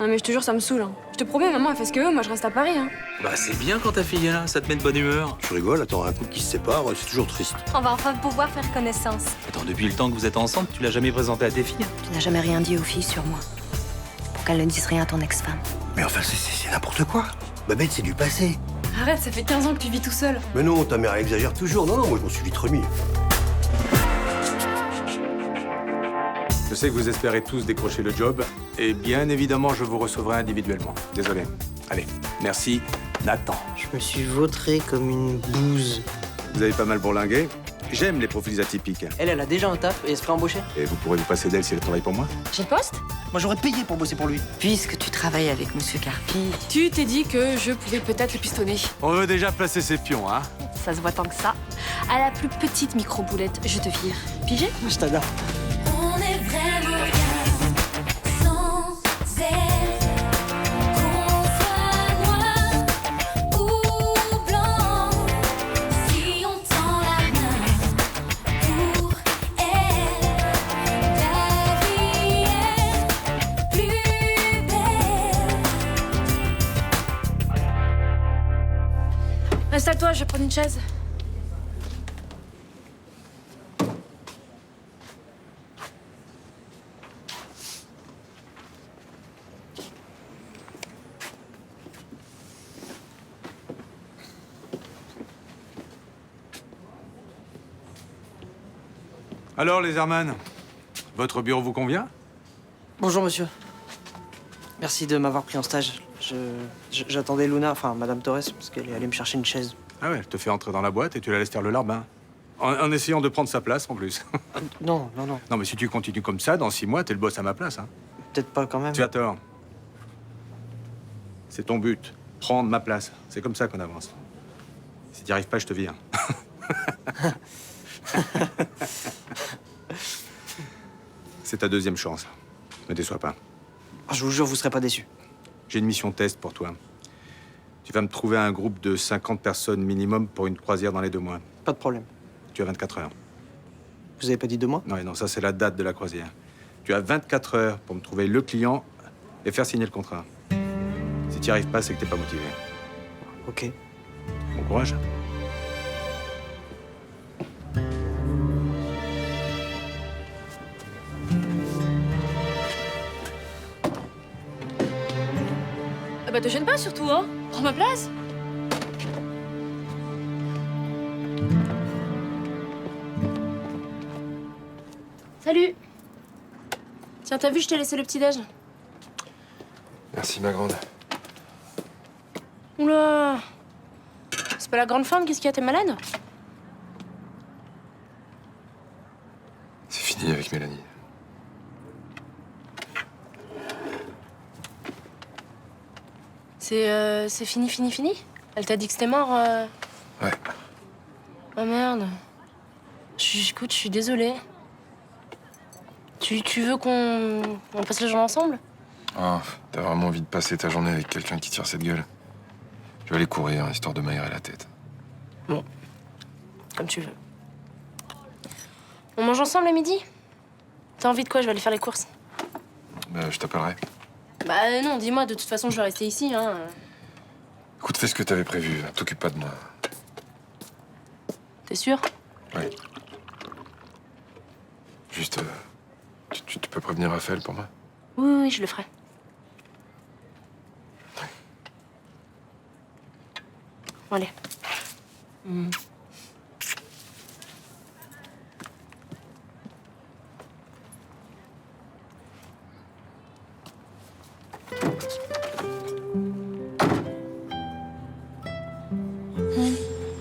Non mais je te jure, ça me saoule. Hein. Je te promets, maman, elle fait ce qu'elle veut, moi je reste à Paris. Hein. Bah c'est bien quand ta fille est là, ça te met de bonne humeur. Tu rigoles, attends, un couple qui se sépare, c'est toujours triste. On va enfin pouvoir faire connaissance. Attends, depuis le temps que vous êtes ensemble, tu l'as jamais présenté à tes filles? Tu n'as jamais rien dit aux filles sur moi. Pour qu'elles ne disent rien à ton ex-femme. Mais enfin, c'est n'importe quoi. Babette, c'est du passé. Arrête, ça fait 15 ans que tu vis tout seul. Mais non, ta mère, elle exagère toujours. Non, moi, je m'en suis vite remis. Je sais que vous espérez tous décrocher le job, et bien évidemment, je vous recevrai individuellement. Désolé. Allez, merci, Nathan. Je me suis vautré comme une bouse. Vous avez pas mal bourlingué. J'aime les profils atypiques. Elle a déjà un taf et elle se ferait embaucher. Et vous pourrez vous passer d'elle si elle travaille pour moi. J'ai le poste. Moi, j'aurais payé pour bosser pour lui. Puisque tu travailles avec Monsieur Carpi, Tu t'es dit que je pouvais peut-être le pistonner. On veut déjà placer ses pions, hein. Ça se voit tant que ça. À la plus petite micro-boulette, je te vire. Pigé? Je t'adore. On est vraiment bien sans elle. Qu'on soit noir ou blanc, si on tend la main pour elle, la vie est plus belle. Installe-toi, je vais prendre une chaise. Alors, les Herman, votre bureau vous convient? Bonjour, monsieur. Merci de m'avoir pris en stage. J'attendais Luna, enfin Madame Torres, parce qu'elle est allée me chercher une chaise. Ah ouais, je te fais entrer dans la boîte et tu la laisses faire le larbin. En essayant de prendre sa place, en plus. Non. Non, mais si tu continues comme ça, dans 6 mois, t'es le boss à ma place, hein. Peut-être pas quand même. Tu as tort. C'est ton but. Prendre ma place. C'est comme ça qu'on avance. Si t'y arrives pas, je te vire. C'est ta deuxième chance. Ne déçois pas. Ah, je vous jure, vous serez pas déçus. J'ai une mission test pour toi. Tu vas me trouver un groupe de 50 personnes minimum pour une croisière dans les 2 mois. Pas de problème. Tu as 24 heures. Vous avez pas dit 2 mois? Non, ça c'est la date de la croisière. Tu as 24 heures pour me trouver le client et faire signer le contrat. Si tu n'y arrives pas, c'est que t'es pas motivé. Ok. Bon courage. Ah bah te gêne pas surtout, hein. Prends ma place. Salut. Tiens, t'as vu, je t'ai laissé le petit-déj. Merci, ma grande. Oula. C'est pas la grande forme, qu'est-ce qu'il y a, t'es malade? C'est fini avec Mélanie. C'est fini? Elle t'a dit que c'était mort Ouais. Oh merde. Écoute, je suis désolée. Tu veux qu'on passe la journée ensemble? Oh, t'as vraiment envie de passer ta journée avec quelqu'un qui tire cette gueule? Je vais aller courir, histoire de m'aérer la tête. Bon, comme tu veux. On mange ensemble à midi? T'as envie de quoi? Je vais aller faire les courses. Bah, je t'appellerai. Bah non, dis-moi, de toute façon, je vais rester ici, hein. Écoute, fais ce que t'avais prévu, t'occupe pas de moi. T'es sûr? Ouais. Juste, tu peux prévenir Raphaël pour moi? Oui, je le ferai. Bon, allez.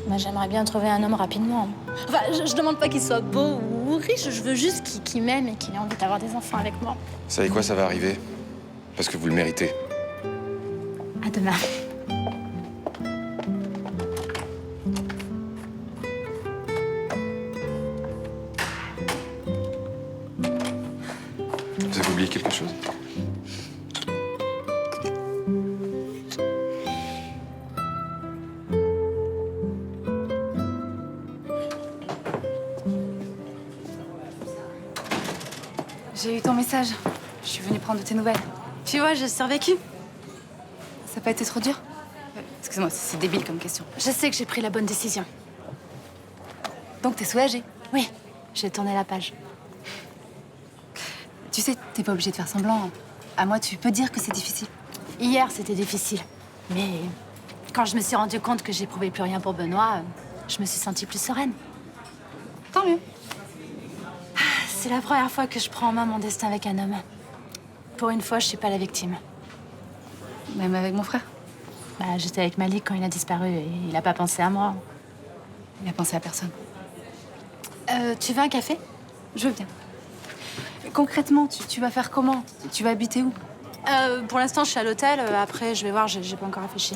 Moi, j'aimerais bien trouver un homme rapidement. Enfin, je demande pas qu'il soit beau ou riche, je veux juste qu'il m'aime et qu'il ait envie d'avoir des enfants avec moi. Vous savez quoi, ça va arriver. Parce que vous le méritez. À demain. Vous avez oublié quelque chose? J'ai eu ton message. Je suis venue prendre de tes nouvelles. Tu vois, j'ai survécu. Ça n'a pas été trop dur? Excuse-moi, c'est débile comme question. Je sais que j'ai pris la bonne décision. Donc t'es soulagée? Oui, j'ai tourné la page. Tu sais, t'es pas obligée de faire semblant. À moi, tu peux dire que c'est difficile. Hier, c'était difficile. Mais quand je me suis rendu compte que j'éprouvais plus rien pour Benoît, je me suis sentie plus sereine. Tant mieux. C'est la première fois que je prends en main mon destin avec un homme. Pour une fois, je suis pas la victime. Même avec mon frère. Bah, j'étais avec Malik quand il a disparu et il a pas pensé à moi. Il a pensé à personne. Tu veux un café? Je veux bien. Concrètement, tu vas faire comment? Tu vas habiter où? Pour l'instant, je suis à l'hôtel. Après, je vais voir, j'ai pas encore réfléchi.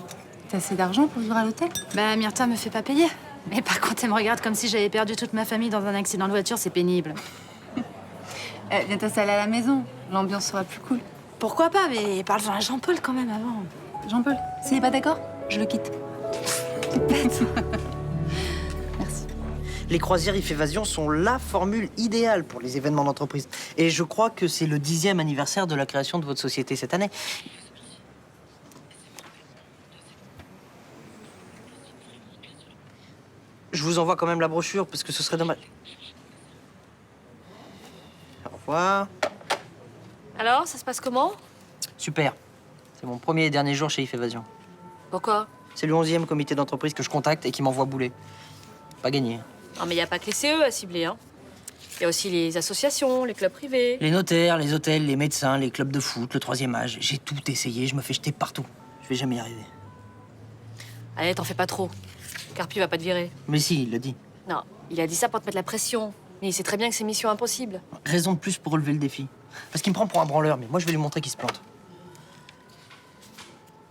T'as assez d'argent pour vivre à l'hôtel? Bah, Myrtha me fait pas payer. Mais par contre, elle me regarde comme si j'avais perdu toute ma famille dans un accident de voiture, c'est pénible. Viens t'installer à la maison. L'ambiance sera plus cool. Pourquoi pas, mais parle-en à Jean-Paul quand même avant. Jean-Paul, s'il est pas d'accord, je le quitte. Merci. Les croisières IF Évasion sont la formule idéale pour les événements d'entreprise. Et je crois que c'est le 10e anniversaire de la création de votre société cette année. Je vous envoie quand même la brochure, parce que ce serait dommage. Au revoir. Alors, ça se passe comment? Super. C'est mon premier et dernier jour chez IF Évasion. Pourquoi? C'est le 11e comité d'entreprise que je contacte et qui m'envoie bouler. Pas gagné. Non, mais il n'y a pas que les CE à cibler, hein. Il y a aussi les associations, les clubs privés. Les notaires, les hôtels, les médecins, les clubs de foot, le 3e âge. J'ai tout essayé, je me fais jeter partout. Je vais jamais y arriver. Allez, t'en fais pas trop. Carpi va pas te virer. Mais si, il le dit. Non, il a dit ça pour te mettre la pression. Mais il sait très bien que c'est mission impossible. Raison de plus pour relever le défi. Parce qu'il me prend pour un branleur, mais moi je vais lui montrer qu'il se plante.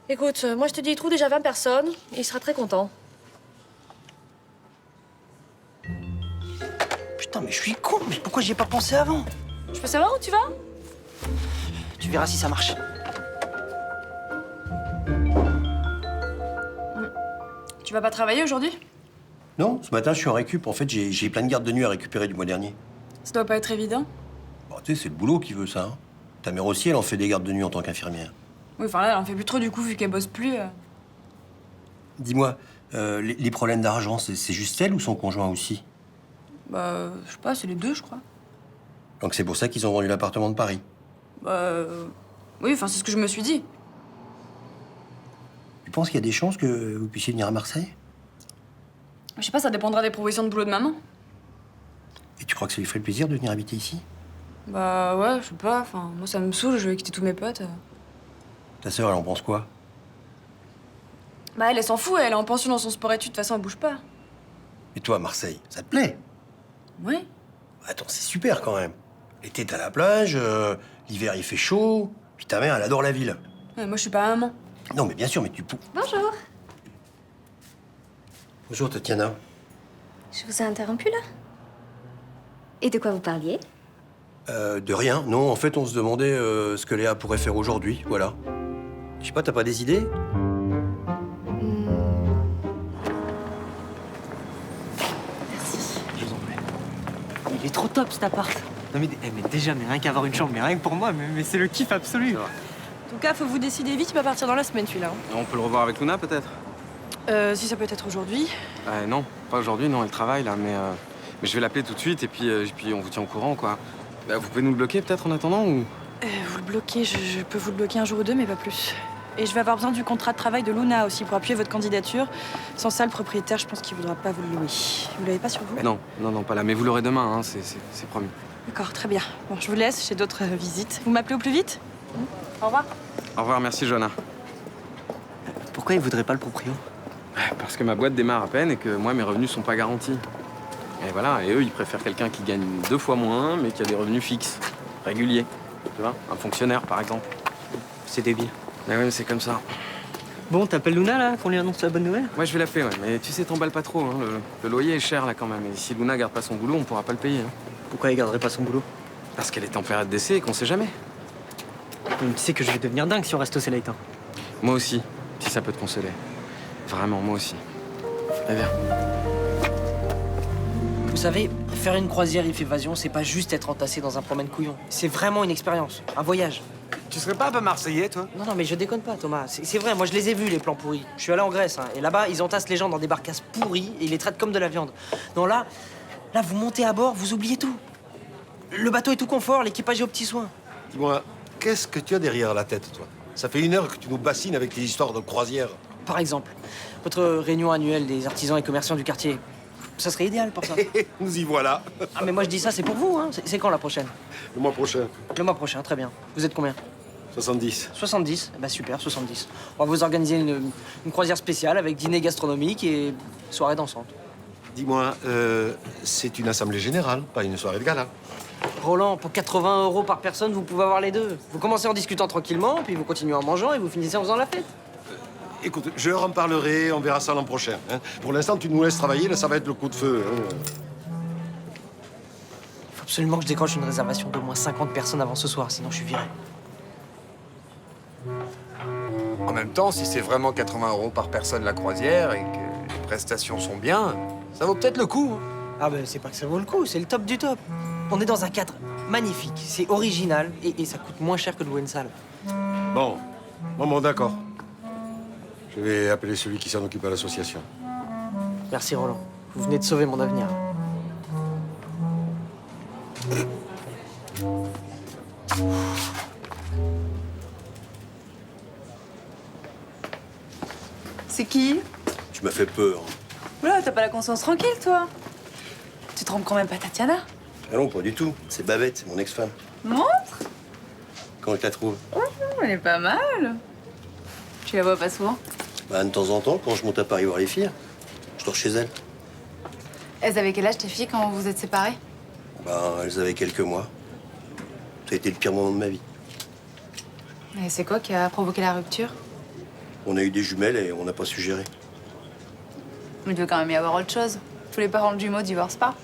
Écoute, moi je te dis, il trouve déjà 20 personnes et il sera très content. Putain, mais je suis con, mais pourquoi j'y ai pas pensé avant? Je peux savoir où tu vas? Tu verras si ça marche. Tu vas pas travailler aujourd'hui? Non, ce matin, je suis en récup. En fait, j'ai plein de gardes de nuit à récupérer du mois dernier. Ça doit pas être évident. Bon, tu sais, c'est le boulot qui veut ça. Hein. Ta mère aussi, elle en fait des gardes de nuit en tant qu'infirmière. Oui, enfin là, elle en fait plus trop du coup, vu qu'elle bosse plus. Dis-moi, les problèmes d'argent, c'est juste elle ou son conjoint aussi? Bah, je sais pas, c'est les deux, je crois. Donc c'est pour ça qu'ils ont vendu l'appartement de Paris. Bah, oui, enfin, c'est ce que je me suis dit. Tu penses qu'il y a des chances que vous puissiez venir à Marseille? Je sais pas, ça dépendra des propositions de boulot de maman. Et tu crois que ça lui ferait le plaisir de venir habiter ici? Bah, ouais, je sais pas, enfin, moi ça me saoule, je vais quitter tous mes potes. Ta sœur, elle en pense quoi? Bah, elle s'en fout, elle est en pension dans son sport-études, de toute façon, elle bouge pas. Et toi, Marseille, ça te plaît? Oui. Attends, c'est super quand même. L'été, t'es à la plage, l'hiver, il fait chaud, puis ta mère, elle adore la ville. Ouais, moi, je suis pas maman. Non, mais bien sûr, mais tu peux... Bonjour. Bonjour, Tatiana. Je vous ai interrompu là? Et de quoi vous parliez? De rien. Non, en fait, on se demandait ce que Léa pourrait faire aujourd'hui, voilà. Je sais pas, t'as pas des idées? Je vous en prie. Il est trop top cet appart. Non mais déjà, mais rien qu'avoir une chambre, mais rien que pour moi, mais c'est le kiff absolu. En tout cas, faut vous décider vite, il va partir dans la semaine celui-là. On peut le revoir avec Luna peut-être? Si ça peut être aujourd'hui. Non, pas aujourd'hui, non, elle travaille là, mais je vais l'appeler tout de suite et puis on vous tient au courant quoi. Vous pouvez nous le bloquer peut-être en attendant ou? Vous le bloquez, je peux vous le bloquer un jour ou deux, mais pas plus. Et je vais avoir besoin du contrat de travail de Luna aussi pour appuyer votre candidature. Sans ça, le propriétaire, je pense qu'il voudra pas vous le louer. Vous l'avez pas sur vous? Non, pas là, mais vous l'aurez demain, hein, c'est promis. D'accord, très bien. Bon, je vous laisse, j'ai d'autres visites. Vous m'appelez au plus vite? Au revoir. Au revoir, merci Johanna. Pourquoi il voudrait pas le proprio? Parce que ma boîte démarre à peine et que moi mes revenus sont pas garantis. Et voilà, et eux ils préfèrent quelqu'un qui gagne 2 fois moins mais qui a des revenus fixes, réguliers. Tu vois, un fonctionnaire par exemple. C'est débile. Mais oui, c'est comme ça. Bon, t'appelles Luna là, qu'on lui annonce la bonne nouvelle? Ouais, je vais l'appeler, ouais. Mais tu sais, t'emballes pas trop, hein. Le loyer est cher là quand même. Et si Luna garde pas son boulot, on pourra pas le payer. Hein. Pourquoi elle garderait pas son boulot? Parce qu'elle est en période d'essai et qu'on sait jamais. Tu sais que je vais devenir dingue si on reste au Sélectin. Moi aussi, si ça peut te consoler. Vraiment, moi aussi. Allez, viens. Vous savez, faire une croisière IF Évasion, c'est pas juste être entassé dans un promène couillon. C'est vraiment une expérience, un voyage. Tu serais pas un peu marseillais, toi? Non, non, mais je déconne pas, Thomas. C'est vrai, moi je les ai vus, les plans pourris. Je suis allé en Grèce, hein, et là-bas, ils entassent les gens dans des barcasses pourries et ils les traitent comme de la viande. Non, là, vous montez à bord, vous oubliez tout. Le bateau est tout confort, l'équipage est aux petits soins. Dis-moi, qu'est-ce que tu as derrière la tête, toi? Ça fait 1 heure que tu nous bassines avec tes histoires de croisière. Par exemple, votre réunion annuelle des artisans et commerçants du quartier. Ça serait idéal pour ça. Nous y voilà. Ah, mais moi je dis ça, c'est pour vous, hein. C'est quand la prochaine? Le mois prochain. Le mois prochain, très bien. Vous êtes combien? 70. 70? Bah super, 70. On va vous organiser une croisière spéciale avec dîner gastronomique et soirée dansante. Dis-moi, c'est une assemblée générale, pas une soirée de gala. Roland, pour 80 € par personne, vous pouvez avoir les deux. Vous commencez en discutant tranquillement, puis vous continuez en mangeant et vous finissez en faisant la fête. Écoute, je leur en parlerai, on verra ça l'an prochain. Hein. Pour l'instant, tu nous laisses travailler, là, ça va être le coup de feu. Hein. Faut absolument que je décroche une réservation d'au moins 50 personnes avant ce soir, sinon je suis viré. En même temps, si c'est vraiment 80 € par personne la croisière et que les prestations sont bien, ça vaut peut-être le coup. Hein. Ah ben c'est pas que ça vaut le coup, c'est le top du top. On est dans un cadre magnifique, c'est original et ça coûte moins cher que de louer une salle. Bon, d'accord. Je vais appeler celui qui s'en occupe à l'association. Merci Roland, vous venez de sauver mon avenir. C'est qui? Tu m'as fait peur. Oula, t'as pas la conscience tranquille, toi? Tu te rends quand même pas Tatiana? Ah non, pas du tout. C'est Babette, c'est mon ex-femme. Montre. Quand je la trouve? Elle est pas mal. Tu la vois pas souvent? Bah, de temps en temps, quand je monte à Paris voir les filles, je dors chez elles. Elles avaient quel âge, tes filles, quand vous vous êtes séparés? Bah, elles avaient quelques mois. Ça a été le pire moment de ma vie. Et c'est quoi qui a provoqué la rupture? On a eu des jumelles et on n'a pas su gérer. Il devait quand même y avoir autre chose. Tous les parents de jumeaux divorcent pas.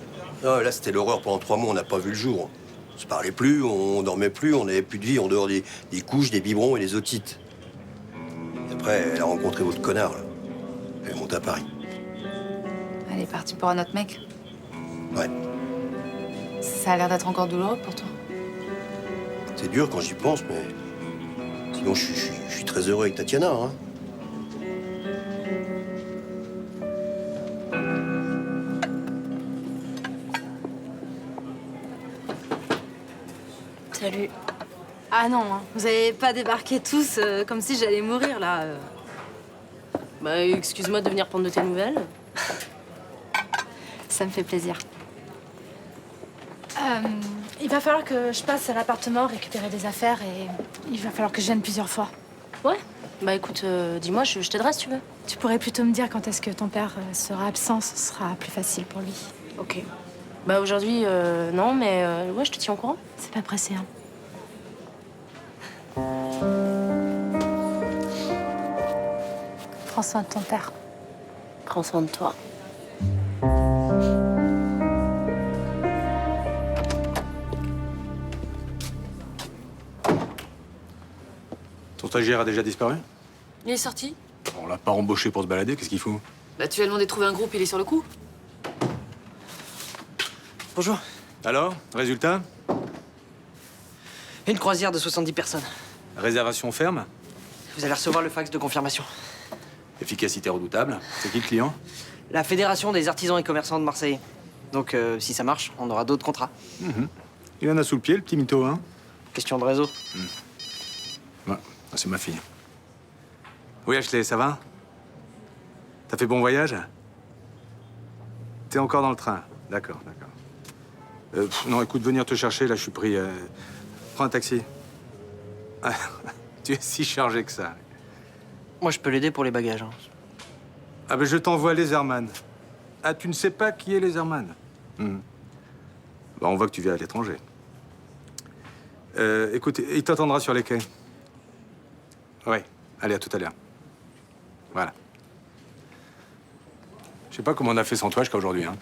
Ah, là, c'était l'horreur. Pendant 3 mois, on n'a pas vu le jour. On se parlait plus, on dormait plus, on n'avait plus de vie en dehors des couches, des biberons et des otites. Et après, elle a rencontré votre connard, là. Elle est montée à Paris. Elle est partie pour un autre mec. Ouais. Ça a l'air d'être encore douloureux pour toi. C'est dur quand j'y pense, mais... Sinon, je suis très heureux avec Tatiana, hein. Salut. Ah non, hein. Vous allez pas débarquer tous comme si j'allais mourir, là. Bah, excuse-moi de venir prendre de tes nouvelles. Ça me fait plaisir. Il va falloir que je passe à l'appartement récupérer des affaires et il va falloir que je vienne plusieurs fois. Ouais. Bah écoute, dis-moi, je t'aiderai si tu veux. Tu pourrais plutôt me dire quand est-ce que ton père sera absent, ce sera plus facile pour lui. Ok. Bah aujourd'hui, non, mais ouais, je te tiens au courant. C'est pas pressé, hein. Prends soin de ton père. Prends soin de toi. Ton stagiaire a déjà disparu? Il est sorti? On l'a pas embauché pour se balader, qu'est-ce qu'il fout? Bah, tu lui as demandé de trouver un groupe, il est sur le coup. Bonjour. Alors, résultat? Une croisière de 70 personnes. Réservation ferme? Vous allez recevoir le fax de confirmation. Efficacité redoutable. C'est qui le client? La Fédération des artisans et commerçants de Marseille. Donc, si ça marche, on aura d'autres contrats. Il en a sous le pied, le petit mytho, hein? Question de réseau. Ouais, c'est ma fille. Oui, Ashley, ça va? T'as fait bon voyage? T'es encore dans le train? D'accord, d'accord. Non, écoute, venir te chercher, là, je suis pris. Prends un taxi. Ah, tu es si chargé que ça. Moi, je peux l'aider pour les bagages. Hein. Ah ben, je t'envoie les Herman. Ah, tu ne sais pas qui est les Herman? Bah, on voit que tu viens à l'étranger. Écoute, il t'attendra sur les quais. Ouais, allez, à tout à l'heure. Voilà. Je sais pas comment on a fait sans toi jusqu'à aujourd'hui, hein.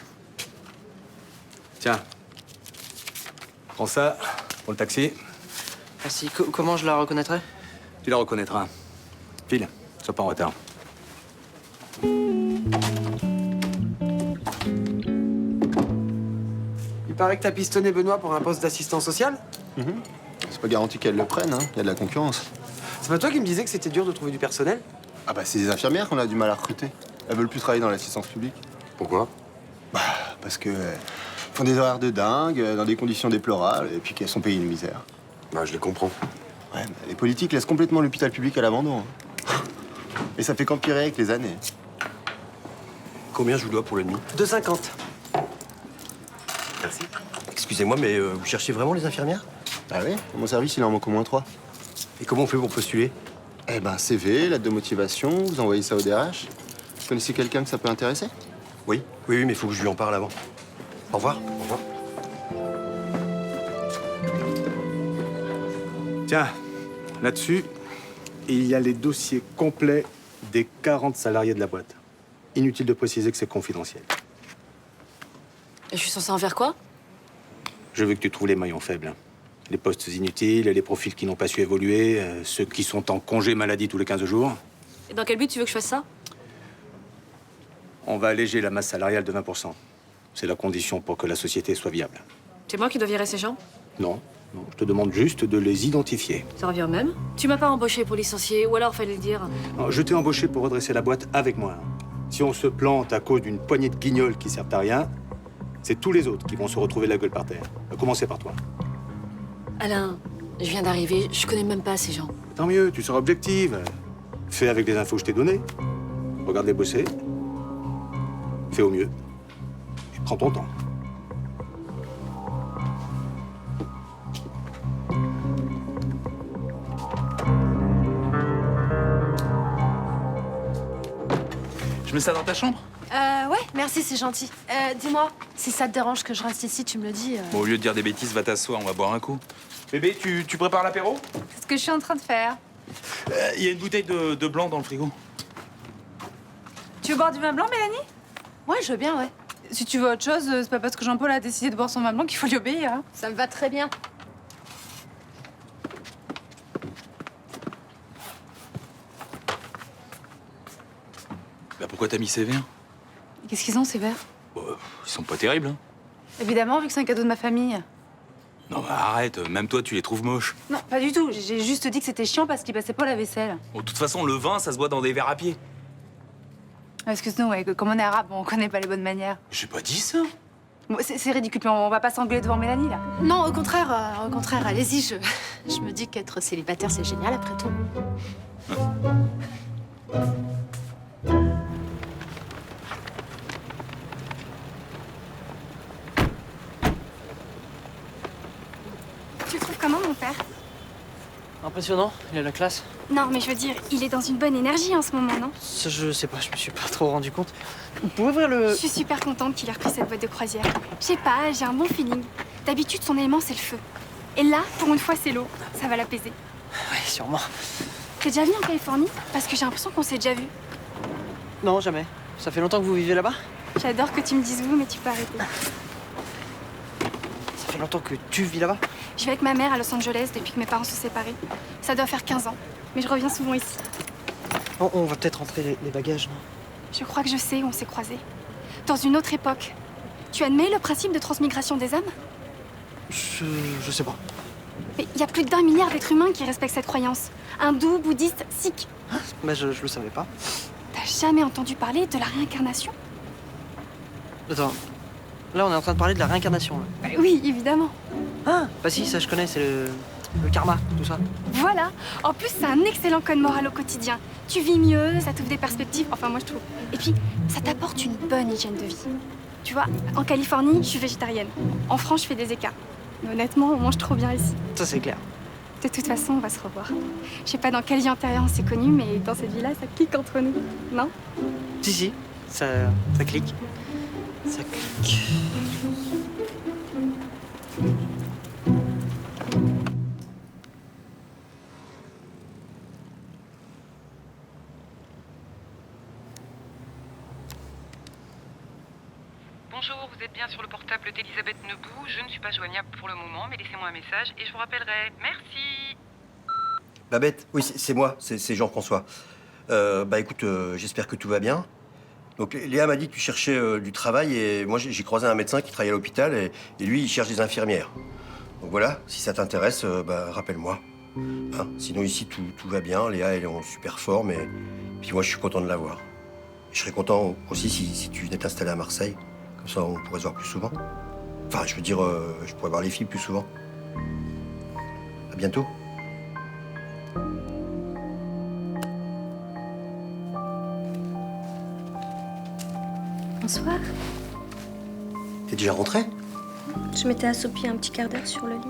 Tiens. Prends ça pour le taxi. Merci. Comment je la reconnaîtrai? Tu la reconnaîtras. File, sois pas en retard. Il paraît que t'as pistonné Benoît pour un poste d'assistant social? C'est pas garanti qu'elles le prennent, hein. Il y a de la concurrence. C'est pas toi qui me disais que c'était dur de trouver du personnel? Ah bah c'est des infirmières qu'on a du mal à recruter. Elles veulent plus travailler dans l'assistance publique. Pourquoi? Bah parce que font des horaires de dingue, dans des conditions déplorables, et puis qu'elles sont payées une misère. Bah, je les comprends. Ouais, mais les politiques laissent complètement l'hôpital public à l'abandon. Hein. Et ça fait qu'empirer avec les années. Combien je vous dois pour le demi? 2,50. Merci. Excusez-moi, mais vous cherchez vraiment les infirmières? Ah oui? Dans mon service, il en manque au moins 3. Et comment on fait pour postuler? Eh ben, CV, lettre de motivation, vous envoyez ça au DRH. Vous connaissez quelqu'un que ça peut intéresser? Oui, mais il faut que je lui en parle avant. Au revoir. Au revoir. Tiens, là-dessus, il y a les dossiers complets des 40 salariés de la boîte. Inutile de préciser que c'est confidentiel. Et je suis censée en faire quoi? Je veux que tu trouves les maillons faibles. Les postes inutiles, les profils qui n'ont pas su évoluer, ceux qui sont en congé maladie tous les 15 jours. Et dans quel but tu veux que je fasse ça? On va alléger la masse salariale de 20%. C'est la condition pour que la société soit viable. C'est moi qui dois virer ces gens? Non, je te demande juste de les identifier. Ça revient au même. Tu m'as pas embauché pour licencier, ou alors fallait le dire. Non, je t'ai embauché pour redresser la boîte avec moi. Si on se plante à cause d'une poignée de guignols qui servent à rien, c'est tous les autres qui vont se retrouver la gueule par terre. À commencer par toi. Alain, je viens d'arriver, je connais même pas ces gens. Tant mieux, tu seras objective. Fais avec les infos que je t'ai données. Regarde les bosser. Fais au mieux. Et prends ton temps. Je mets ça dans ta chambre? Ouais, merci, c'est gentil. Dis-moi, si ça te dérange que je reste ici, tu me le dis. Bon, au lieu de dire des bêtises, va t'asseoir, on va boire un coup. Bébé, tu prépares l'apéro? C'est ce que je suis en train de faire. Il y a une bouteille de blanc dans le frigo. Tu veux boire du vin blanc, Mélanie? Ouais, je veux bien, ouais. Si tu veux autre chose, c'est pas parce que Jean-Paul a décidé de boire son vin blanc qu'il faut lui obéir. Hein. Ça me va très bien. Bah pourquoi t'as mis ces verres? Qu'est-ce qu'ils ont, ces verres? Ils sont pas terribles, hein. Évidemment, vu que c'est un cadeau de ma famille. Non, bah arrête, même toi, tu les trouves moches. Non, pas du tout. J'ai juste dit que c'était chiant parce qu'il passait pas la vaisselle. Bon, de toute façon, le vin, ça se boit dans des verres à pied. Excuse-nous, ouais, comme on est arabe, on connaît pas les bonnes manières. J'ai pas dit ça. Bon, c'est ridicule, mais on va pas s'engueuler devant Mélanie, là. Non, au contraire, allez-y. Je me dis qu'être célibataire, c'est génial après tout. Tu le trouves comment, mon père? Impressionnant, il a la classe. Non, mais je veux dire, il est dans une bonne énergie en ce moment, non? Ça, je sais pas, je me suis pas trop rendu compte. Vous pouvez ouvrir le... Je suis super contente qu'il ait repris cette boîte de croisière. Je sais pas, j'ai un bon feeling. D'habitude, son élément, c'est le feu. Et là, pour une fois, c'est l'eau. Ça va l'apaiser. Ouais, sûrement. T'es déjà venu en Californie? Parce que j'ai l'impression qu'on s'est déjà vu. Non, jamais. Ça fait longtemps que vous vivez là-bas? J'adore que tu me dises vous, mais tu peux arrêter. Ça fait longtemps que tu vis là-bas? Je vais avec ma mère à Los Angeles depuis que mes parents sont séparés. Ça doit faire 15 ans. Mais je reviens souvent ici. Bon, on va peut-être rentrer les bagages, non? Je crois que je sais où on s'est croisés. Dans une autre époque. Tu admets le principe de transmigration des âmes? Je sais pas. Mais il y a plus d'1 milliard d'êtres humains qui respectent cette croyance. Hindous, bouddhistes, sikhs. Mais je le savais pas. T'as jamais entendu parler de la réincarnation? Attends. Là, on est en train de parler de la réincarnation, là. Bah oui, évidemment. Ah, bah si, ça je connais, c'est le karma, tout ça. Voilà. En plus, c'est un excellent code moral au quotidien. Tu vis mieux, ça t'ouvre des perspectives. Enfin, moi, je trouve. Et puis, ça t'apporte une bonne hygiène de vie. Tu vois, en Californie, je suis végétarienne. En France, je fais des écarts. Mais honnêtement, on mange trop bien ici. Ça, c'est clair. De toute façon, on va se revoir. Je sais pas dans quelle vie antérieure on s'est connus, mais dans cette vie-là, ça clique entre nous. Non? Si, ça clique. Ça clique. Bonjour, vous êtes bien sur le portable d'Elisabeth Nebou. Je ne suis pas joignable pour le moment, mais laissez-moi un message et je vous rappellerai. Merci. Babette, oui, c'est moi, c'est Jean-François. Bah écoute, j'espère que tout va bien. Donc Léa m'a dit que tu cherchais du travail et moi j'ai croisé un médecin qui travaille à l'hôpital et lui il cherche des infirmières. Donc voilà, si ça t'intéresse, rappelle-moi. Hein, sinon ici tout va bien, Léa elle est en super forme et puis moi je suis content de la voir. Et je serais content aussi si tu venais t'installer à Marseille, comme ça on pourrait se voir plus souvent. Enfin je veux dire, je pourrais voir les filles plus souvent. À bientôt. Bonsoir. T'es déjà rentrée? Je m'étais assoupie un petit quart d'heure sur le lit.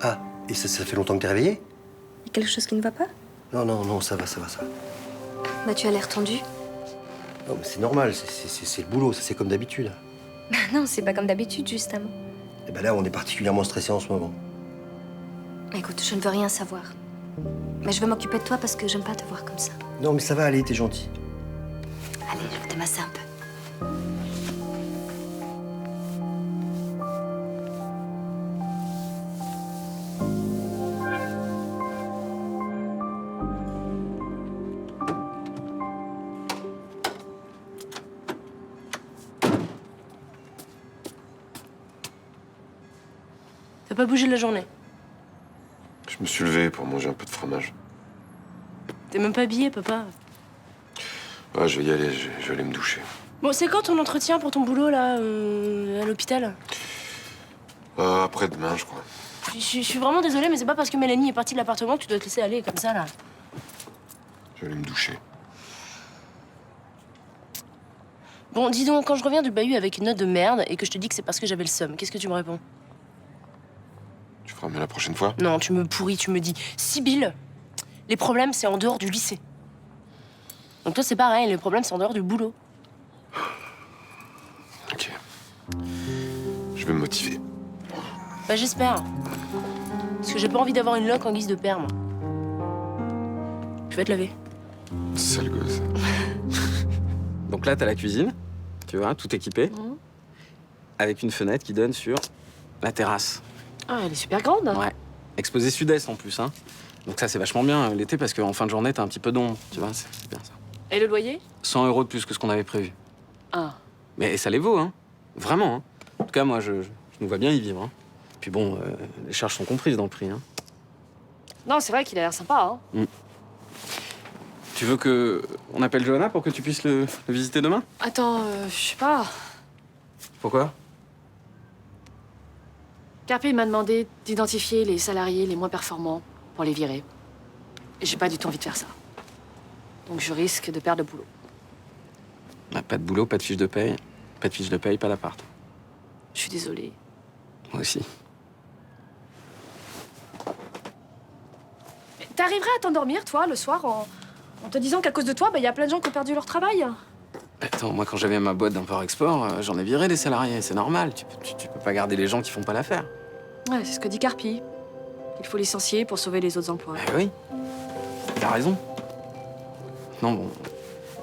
Ah, et ça fait longtemps que t'es réveillée? Y a quelque chose qui ne va pas? Non, ça va. Bah, tu as l'air tendu. Non, mais c'est normal, c'est le boulot, ça c'est comme d'habitude. Bah non, c'est pas comme d'habitude, justement. Et ben là, on est particulièrement stressé en ce moment. Écoute, je ne veux rien savoir. Mais je veux m'occuper de toi parce que j'aime pas te voir comme ça. Non, mais ça va aller, t'es gentil. Allez, je vais te masser un peu. T'as pas bougé de la journée? Je me suis levé pour manger un peu de fromage. T'es même pas habillé, papa. Ouais, je vais y aller, je vais aller me doucher. Bon, c'est quand ton entretien pour ton boulot, là, à l'hôpital? Après-demain, je crois. Je suis vraiment désolée, mais c'est pas parce que Mélanie est partie de l'appartement que tu dois te laisser aller comme ça, là. Je vais aller me doucher. Bon, dis donc, quand je reviens du bahut avec une note de merde et que je te dis que c'est parce que j'avais le seum, qu'est-ce que tu me réponds? Tu feras mieux la prochaine fois? Non, tu me pourris, tu me dis Sibylle, les problèmes, c'est en dehors du lycée. Donc toi, c'est pareil, les problèmes, c'est en dehors du boulot. Ok. Je vais me motiver. Bah, j'espère. Parce que j'ai pas envie d'avoir une loque en guise de père, moi. Je vais te laver. Sale gosse. Donc là, t'as la cuisine, tu vois, tout équipé, avec une fenêtre qui donne sur la terrasse. Ah, elle est super grande. Ouais. Exposé sud-est en plus, hein. Donc ça, c'est vachement bien l'été parce qu'en fin de journée, t'as un petit peu d'ombre, tu vois, c'est bien ça. Et le loyer? 100 € de plus que ce qu'on avait prévu. Ah. Mais ça les vaut, hein. Vraiment, hein. En tout cas, moi, je nous vois bien y vivre, hein. Puis bon, les charges sont comprises dans le prix, hein. Non, c'est vrai qu'il a l'air sympa, hein. Tu veux que on appelle Johanna pour que tu puisses le visiter demain? Attends, je sais pas. Pourquoi? Carpi m'a demandé d'identifier les salariés les moins performants pour les virer. Et j'ai pas du tout envie de faire ça. Donc je risque de perdre le boulot. Bah, pas de boulot, pas de fiche de paye. Pas de fiche de paye, pas d'appart. Je suis désolée. Moi aussi. T'arriverais à t'endormir, toi, le soir, en te disant qu'à cause de toi, y a plein de gens qui ont perdu leur travail? Attends, moi, quand j'avais ma boîte d'import-export, j'en ai viré des salariés. C'est normal. Tu peux pas garder les gens qui font pas l'affaire. Ouais, c'est ce que dit Carpi. Il faut licencier pour sauver les autres emplois. Eh oui. T'as raison. Non, bon,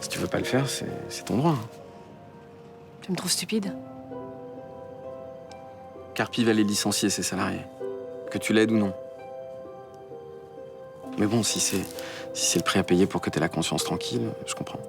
si tu veux pas le faire, c'est ton droit. Tu me trouves stupide? Carpi va les licencier, ses salariés. Que tu l'aides ou non. Mais bon, si c'est le prix à payer pour que t'aies la conscience tranquille, je comprends.